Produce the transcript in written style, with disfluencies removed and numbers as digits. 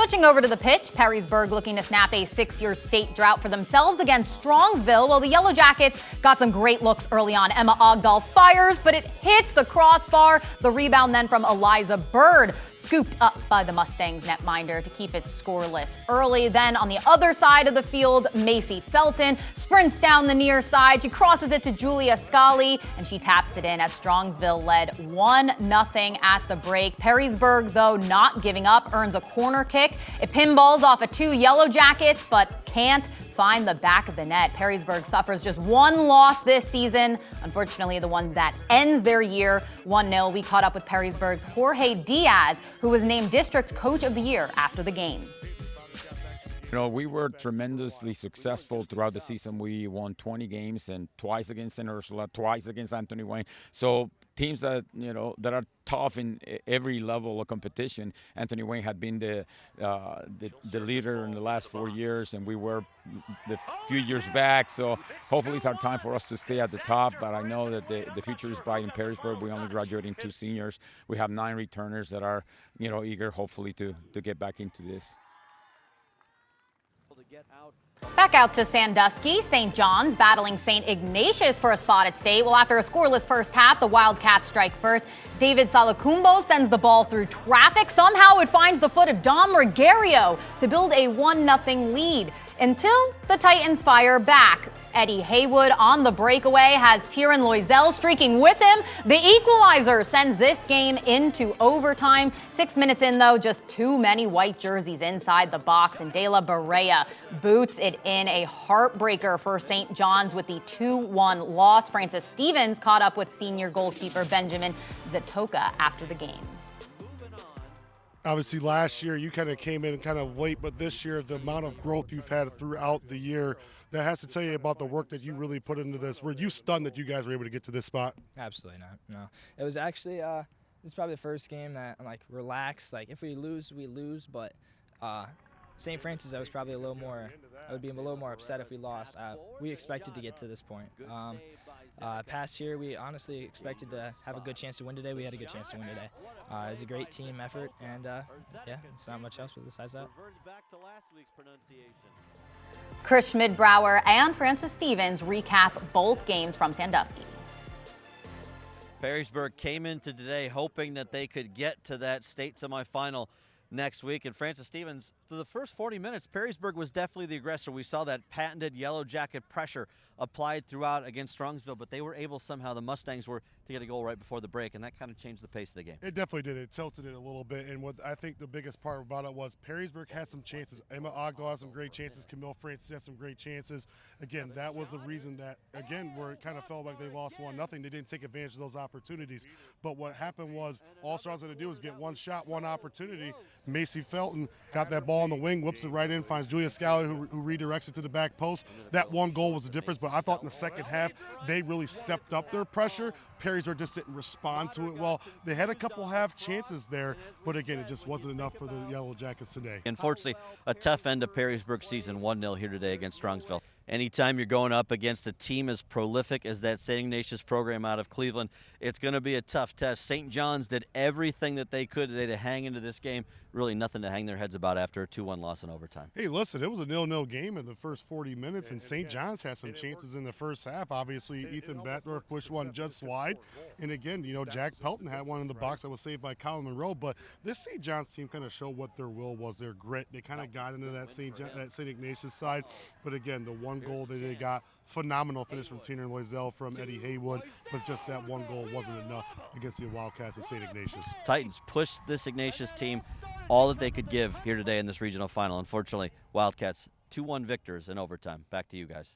Switching over to the pitch, Perrysburg looking to snap a 6-year state drought for themselves against Strongsville. Well, the Yellow Jackets got some great looks early on. Emma Ogdahl fires, but it hits the crossbar. The rebound then from Eliza Bird, scooped up by the Mustangs netminder to keep it scoreless early. Then on the other side of the field, Macy Felton sprints down the near side. She crosses it to Julia Scali, and she taps it in as Strongsville led 1-0 at the break. Perrysburg, though, not giving up, earns a corner kick. It pinballs off of 2 Yellow Jackets, but can't find the back of the net. Perrysburg suffers just 1 loss this season. Unfortunately, the one that ends their year 1-0. We caught up with Perrysburg's Jorge Diaz, who was named District Coach of the Year after the game. You know, we were tremendously successful throughout the season. We won 20 games, and twice against St. Ursula, twice against Anthony Wayne. So teams that, you know, that are tough in every level of competition. Anthony Wayne had been the leader in the last 4 years, and we were the few years back. So hopefully it's our time for us to stay at the top. But I know that the future is bright in Perrysburg. We only graduating 2 seniors. We have 9 returners that are, you know, eager hopefully to get back into this. Back out to Sandusky, St. John's battling St. Ignatius for a spot at state. Well, after a scoreless first half, the Wildcats strike first. David Salacumbo sends the ball through traffic. Somehow it finds the foot of Dom Regario to build a 1-0 lead until the Titans fire back. Eddie Haywood on the breakaway has Tyron Loisel streaking with him. The equalizer sends this game into overtime. 6 minutes in, though, just too many white jerseys inside the box, and De La Barea boots it in. A heartbreaker for St. John's with the 2-1 loss. Francis Stevens caught up with senior goalkeeper Benjamin Zatoka after the game. Obviously, last year you kind of came in kind of late, but this year the amount of growth you've had throughout the year, that has to tell you about the work that you really put into this. Were you stunned that you guys were able to get to this spot? Absolutely not. No, it was actually this is probably the first game that I'm like relaxed. Like if we lose, we lose. But St. Francis, I was probably a little more. I would be a little more upset if we lost. We expected to get to this point. Past year, we honestly expected to have a good chance to win today. We had a good chance to win today. It was a great team effort, and yeah, it's not much else besides that. Chris Schmidbauer and Francis Stevens recap both games from Sandusky. Perrysburg came into today hoping that they could get to that state semifinal next week. And Francis Stevens, through the first 40 minutes, Perrysburg was definitely the aggressor. We saw that patented Yellow Jacket pressure applied throughout against Strongsville, but they were able somehow, the Mustangs were, to get a goal right before the break, and that kind of changed the pace of the game. It definitely did. It tilted it a little bit, and what I think the biggest part about it was Perrysburg had some chances. Emma Ogdahl had some great chances. Camille Francis had some great chances. Again, that was the reason that, again, where it kind of felt like they lost 1-0. They didn't take advantage of those opportunities. But what happened was all Strong's going to do is get one shot, one opportunity. Macy Felton got that ball on the wing, whips it right in, finds Julia Scally, who redirects it to the back post. That one goal was the difference, but I thought in the second half they really stepped up their pressure. Perrysburg just didn't respond to it well. They had a couple half chances there, but again, it just wasn't enough for the Yellow Jackets today. Unfortunately, a tough end to Perrysburg season, 1-0 here today against Strongsville. Anytime you're going up against a team as prolific as that St. Ignatius program out of Cleveland, it's going to be a tough test. St. John's did everything that they could today to hang into this game. Really nothing to hang their heads about after a 2-1 loss in overtime. Hey, listen, it was a 0-0 game in the first 40 minutes, and St. John's had some chances in the first half. Obviously, Ethan Batdorf pushed one just wide. And again, you know, Jack Pelton had one in the box that was saved by Colin Monroe. But this St. John's team kind of showed what their will was, their grit. They kind of got into that St. Ignatius side. But again, the one goal that they got, phenomenal finish from Tyron Loisel, from Eddie Haywood, but just that one goal wasn't enough against the Wildcats of St. Ignatius. Titans pushed this Ignatius team all that they could give here today in this regional final. Unfortunately, Wildcats 2-1 victors in overtime. Back to you guys.